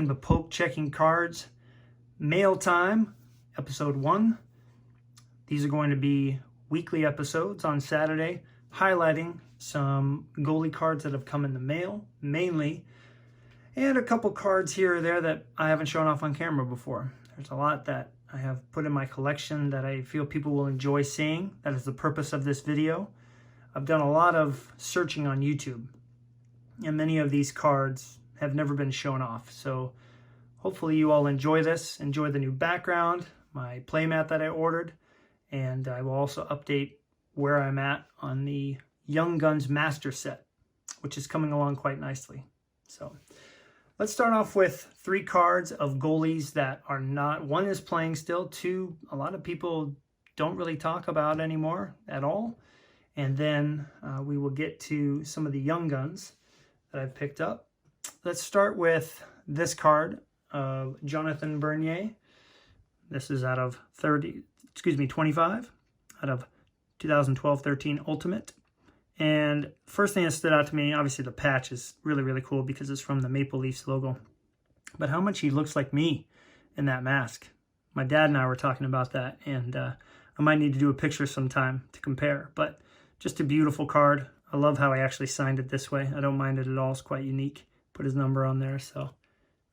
welcome to Poke Checking Cards Mailtime, episode 1. These are going to be weekly episodes on Saturday, highlighting some goalie cards that have come in the mail, mainly, and a couple cards here or there that I haven't shown off on camera before. There's a lot that I have put in my collection that I feel people will enjoy seeing. That is the purpose of this video. I've done a lot of searching on YouTube, and many of these cards have never been shown off. So hopefully you all enjoy this, enjoy the new background, my playmat that I ordered, and I will also update where I'm at on the Young Guns Master set, which is coming along quite nicely. So let's start off with 3 cards of goalies that are not, one is playing still, 2 a lot of people don't really talk about anymore at all, and then we will get to some of the Young Guns that I've picked up. Let's start with this card of Jonathan Bernier. This is out of 25, out of 2012-13 Ultimate. And first thing that stood out to me, obviously the patch is really, really cool because it's from the Maple Leafs logo. But how much he looks like me in that mask. My dad and I were talking about that, and I might need to do a picture sometime to compare. But just a beautiful card. I love how I actually signed it this way. I don't mind it at all. It's quite unique. Put his number on there. So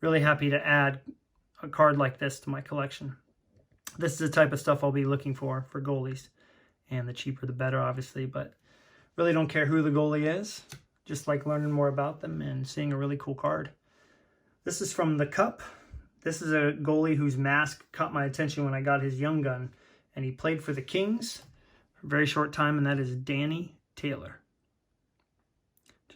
really happy to add a card like this to my collection. This is the type of stuff I'll be looking for goalies. And the cheaper the better, obviously. But really don't care who the goalie is. Just like learning more about them and seeing a really cool card. This is from the Cup. This is a goalie whose mask caught my attention when I got his Young Gun. And he played for the Kings for a very short time, and that is Danny Taylor.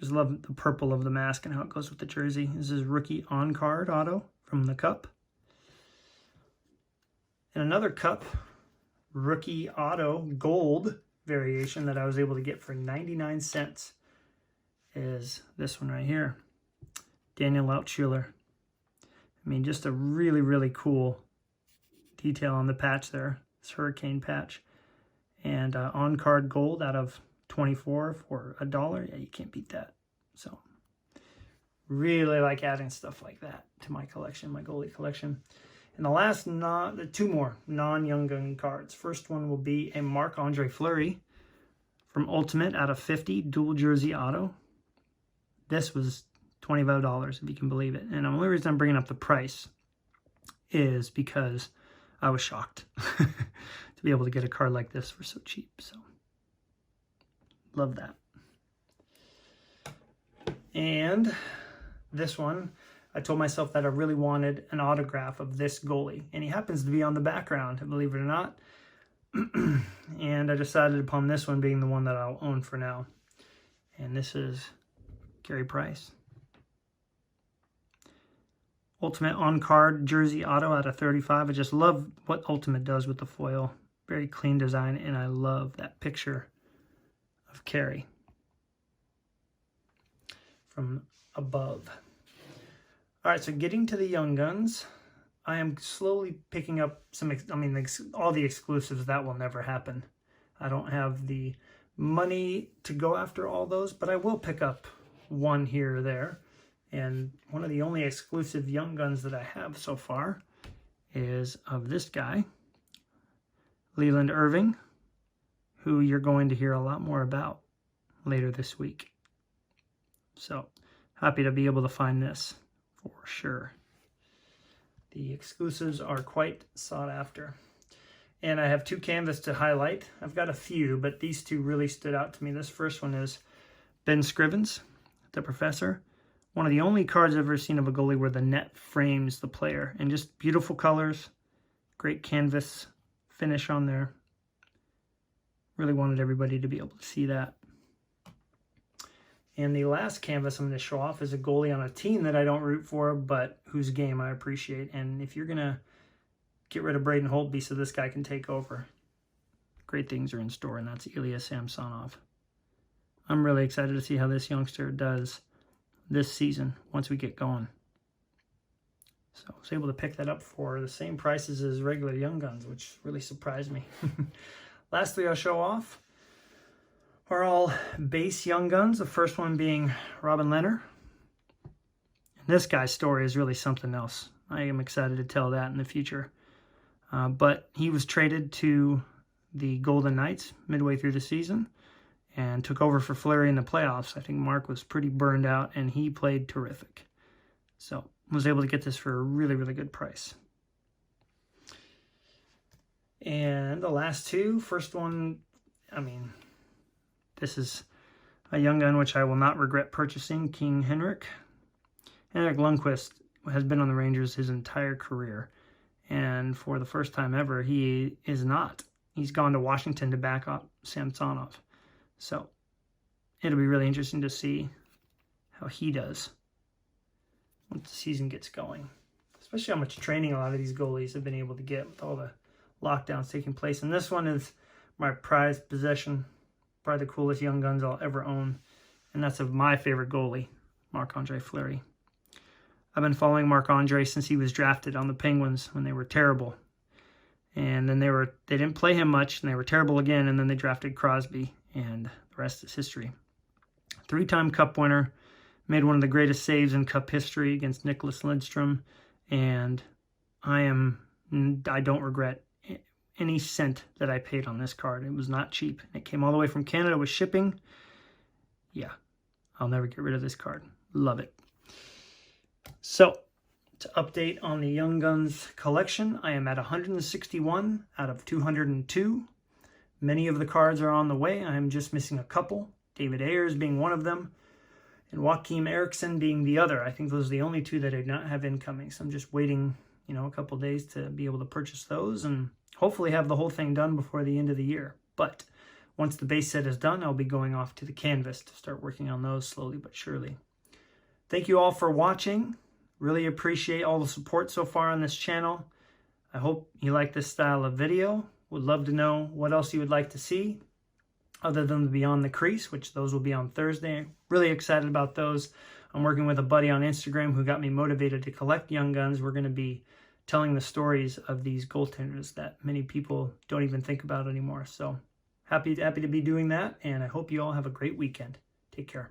Just love the purple of the mask and how it goes with the jersey. This is rookie on-card auto from the Cup. And another Cup rookie auto gold variation that I was able to get for 99 cents is this one right here. Daniel Altschuler. I mean, just a really, really cool detail on the patch there. This Hurricane patch. And on-card gold out of 24 for $1. Yeah, you can't beat that. So really like adding stuff like that to my collection, my goalie collection. And the last, 2 more non-Young Gun cards. First one will be a Marc-Andre Fleury from Ultimate out of 50, dual jersey auto. This was $25, if you can believe it. And the only reason I'm bringing up the price is because I was shocked to be able to get a card like this for so cheap. So love that. And this one, I told myself that I really wanted an autograph of this goalie. And he happens to be on the background, believe it or not. And I decided upon this one being the one that I'll own for now. And this is Carey Price. Ultimate on-card jersey auto out of 35. I just love what Ultimate does with the foil. Very clean design, and I love that picture of Carey from above. All right, so getting to the Young Guns, I am slowly picking up some, all the exclusives. That will never happen. I don't have the money to go after all those, but I will pick up one here or there. And one of the only exclusive Young Guns that I have so far is of this guy, Leland Irving, who you're going to hear a lot more about later this week. So happy to be able to find this for sure. The exclusives are quite sought after. And I have 2 canvas to highlight. I've got a few, but these 2 really stood out to me. This first one is Ben Scrivens, the Professor. One of the only cards I've ever seen of a goalie where the net frames the player. And just beautiful colors, great canvas finish on there. Really wanted everybody to be able to see that. And the last canvas I'm going to show off is a goalie on a team that I don't root for, but whose game I appreciate. And if you're going to get rid of Braden Holtby so this guy can take over, great things are in store, and that's Ilya Samsonov. I'm really excited to see how this youngster does this season once we get going. So I was able to pick that up for the same prices as regular Young Guns, which really surprised me. Lastly, I'll show off are all base Young Guns. The first one being Robin Lehner. This guy's story is really something else. I am excited to tell that in the future. But he was traded to the Golden Knights midway through the season and took over for Fleury in the playoffs. I think Mark was pretty burned out, and he played terrific. So was able to get this for a really, really good price. And the last two, first one, I mean, this is a young gun which I will not regret purchasing, King Henrik. Henrik Lundqvist has been on the Rangers his entire career. And for the first time ever, he is not. He's gone to Washington to back up Samsonov. So it'll be really interesting to see how he does once the season gets going. Especially how much training a lot of these goalies have been able to get with all the lockdowns taking place. And this one is my prized possession. Probably the coolest Young Guns I'll ever own. And that's of my favorite goalie, Marc-Andre Fleury. I've been following Marc-Andre since he was drafted on the Penguins when they were terrible. And then they didn't play him much, and they were terrible again, and then they drafted Crosby, and the rest is history. 3-time Cup winner, made one of the greatest saves in Cup history against Nicholas Lidstrom, and I don't regret any cent that I paid on this card. It was not cheap. It came all the way from Canada with shipping. Yeah, I'll never get rid of this card. Love it. So, to update on the Young Guns collection, I am at 161 out of 202. Many of the cards are on the way. I am just missing a couple. David Ayers being one of them, and Joakim Eriksson being the other. I think those are the only two that I do not have incoming. So I'm just waiting, a couple days to be able to purchase those and hopefully have the whole thing done before the end of the year. But once the base set is done, I'll be going off to the canvas to start working on those slowly but surely. Thank you all for watching. Really appreciate all the support so far on this channel. I hope you like this style of video. Would love to know what else you would like to see other than the Beyond the Crease, which those will be on Thursday. Really excited about those. I'm working with a buddy on Instagram who got me motivated to collect Young Guns. We're going to be telling the stories of these goaltenders that many people don't even think about anymore. So happy to be doing that, and I hope you all have a great weekend. Take care.